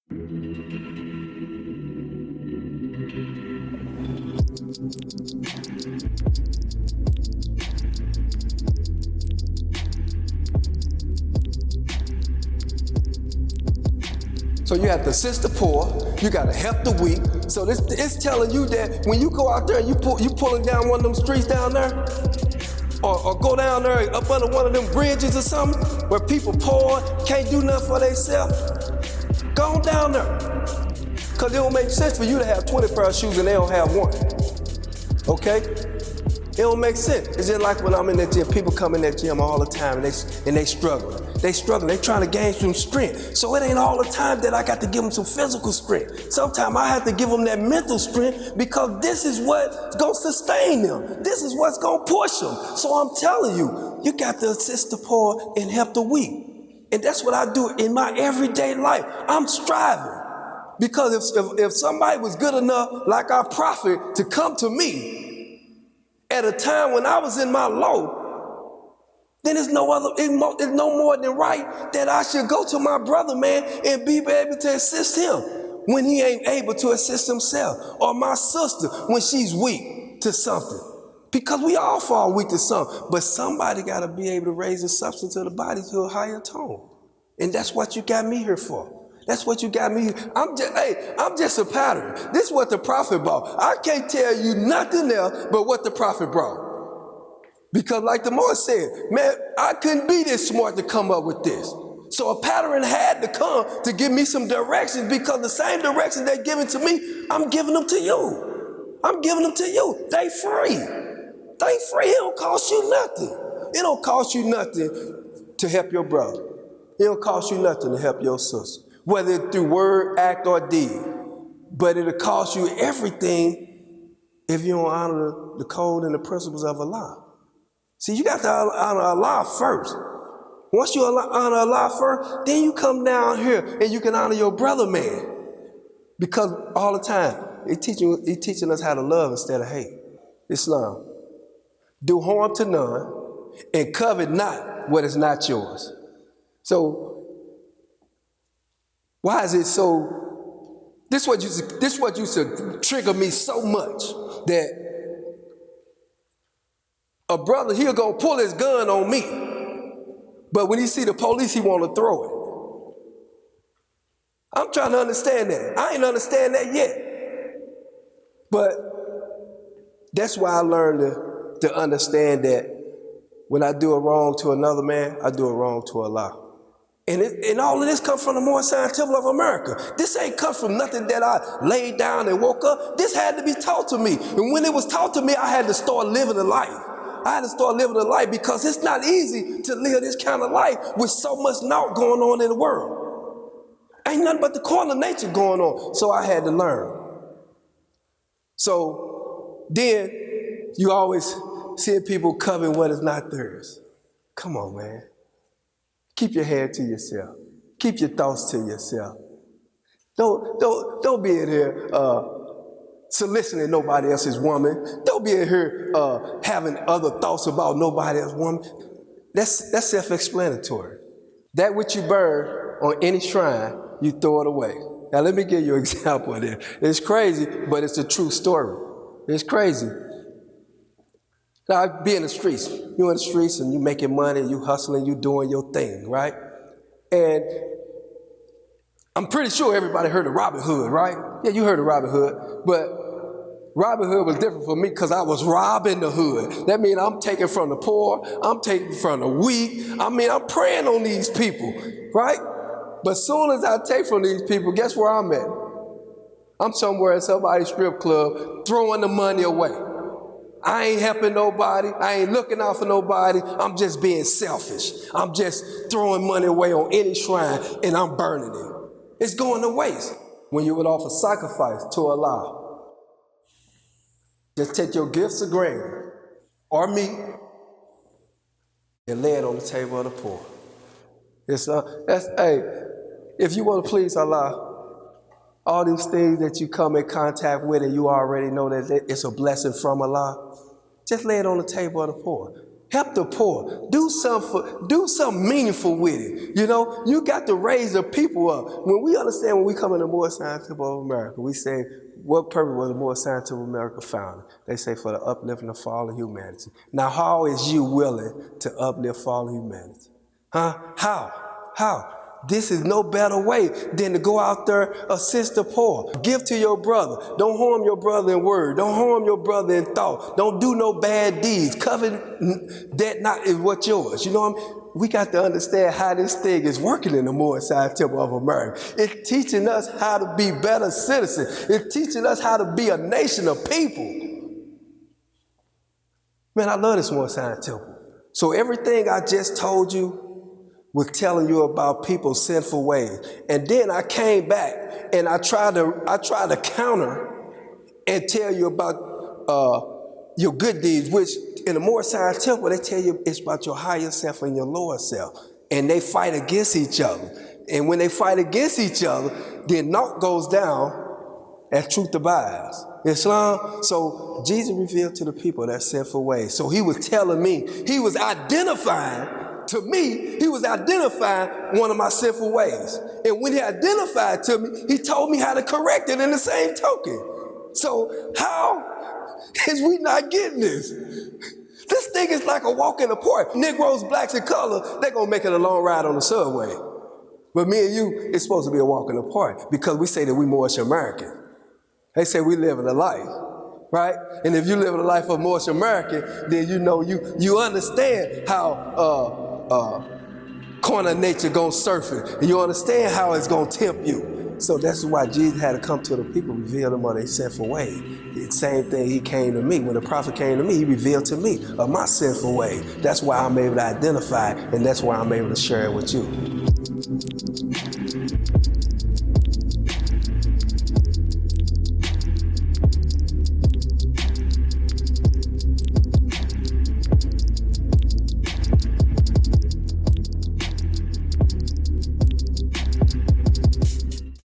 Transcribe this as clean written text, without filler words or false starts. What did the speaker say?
So you have to assist the poor, you gotta help the weak. So it's telling you that when you go out there and you pulling down one of them streets down there, or go down there up under one of them bridges or something, where people poor, can't do nothing for themselves, go on down there. Cause it don't make sense for you to have 20 pair of shoes and they don't have one, okay? It don't make sense. It's just like when I'm in that gym, people come in that gym all the time and they struggling. They trying to gain some strength. So it ain't all the time that I got to give them some physical strength. Sometimes I have to give them that mental strength because this is what's gonna sustain them. This is what's gonna push them. So I'm telling you, you got to assist the poor and help the weak. And that's what I do in my everyday life. I'm striving. Because if somebody was good enough, like our prophet, to come to me at a time when I was in my low, then it's no more than right that I should go to my brother, man, and be able to assist him when he ain't able to assist himself, or my sister when she's weak to something. Because we all fall weak to something, but somebody got to be able to raise the substance of the body to a higher tone. And that's what you got me here for. That's what you got me here. I'm just a pattern. This is what the prophet brought. I can't tell you nothing else but what the prophet brought. Because like the Moorish said, man, I couldn't be this smart to come up with this. So a pattern had to come to give me some directions, because the same directions they're giving to me, I'm giving them to you. I'm giving them to you. They free. They free. It don't cost you nothing. It don't cost you nothing to help your brother. It don't cost you nothing to help your sister, whether it's through word, act, or deed. But it'll cost you everything if you don't honor the code and the principles of Allah. See, you got to honor Allah first. Once you honor Allah first, then you come down here and you can honor your brother, man. Because all the time, he's teaching us how to love instead of hate. Islam. Do harm to none and covet not what is not yours. So, why is it so? This what used to trigger me so much, that a brother, he'll go pull his gun on me, but when he see the police, he want to throw it. I'm trying to understand that. I ain't understand that yet. But that's why I learned to understand that when I do a wrong to another man, I do a wrong to Allah. And all of this comes from the Moorish Temple of America. This ain't come from nothing that I laid down and woke up. This had to be taught to me. And when it was taught to me, I had to start living a life. I had to start living a life, because it's not easy to live this kind of life with so much naught going on in the world. Ain't nothing but the corner of nature going on. So I had to learn. So then you always see people covering what is not theirs. Come on, man. Keep your head to yourself. Keep your thoughts to yourself. Don't be in here soliciting nobody else's woman. Don't be in here having other thoughts about nobody else's woman. That's self-explanatory. That which you burn on any shrine, you throw it away. Now let me give you an example of this. It's crazy, but it's a true story. It's crazy. Now, I be in the streets. You in the streets and you making money, you hustling, you doing your thing, right? And I'm pretty sure everybody heard of Robin Hood, right? Yeah, you heard of Robin Hood. But Robin Hood was different for me because I was robbing the hood. That means I'm taking from the poor, I'm taking from the weak. I mean, I'm preying on these people, right? But as soon as I take from these people, guess where I'm at? I'm somewhere at somebody's strip club throwing the money away. I ain't helping nobody. I ain't looking out for nobody. I'm just being selfish. I'm just throwing money away on any shrine and I'm burning it. It's going to waste. When you would offer sacrifice to Allah, just take your gifts of grain or meat and lay it on the table of the poor. If you want to please Allah, all these things that you come in contact with and you already know that it's a blessing from Allah, just lay it on the table of the poor. Help the poor. Do something meaningful with it. You know, you got to raise the people up. When we understand, when we come in the Moorish Scientific of America, we say, what purpose was the Moorish Scientific of America founded? They say for the uplifting of fallen humanity. Now, how is you willing to uplift fallen humanity? Huh? How? This is no better way than to go out there, assist the poor. Give to your brother. Don't harm your brother in word. Don't harm your brother in thought. Don't do no bad deeds. Covet that not is what's yours. You know what I mean? We got to understand how this thing is working in the Moorish Scientific of America. It's teaching us how to be better citizens. It's teaching us how to be a nation of people. Man, I love this Moorish Scientific. So everything I just told you was telling you about people's sinful ways. And then I came back and I tried to counter and tell you about your good deeds, which in the Moorish Scientific, they tell you it's about your higher self and your lower self. And they fight against each other. And when they fight against each other, then naught goes down as truth abides. Islam, so Jesus revealed to the people their sinful ways. So he was telling me, he was identifying one of my sinful ways. And when he identified to me, he told me how to correct it in the same token. So how is we not getting this? This thing is like a walk in the park. Negroes, blacks, and color, they're gonna make it a long ride on the subway. But me and you, it's supposed to be a walk in the park because we say that we Moorish American. They say we live in a life, right? And if you live in a life of Moorish American, then you know you understand how corner nature gonna surf it, and you understand how it's gonna tempt you. So that's why Jesus had to come to the people, reveal them of their sinful way. The same thing he came to me. When the prophet came to me, he revealed to me of my sinful way. That's why I'm able to identify, and that's why I'm able to share it with you.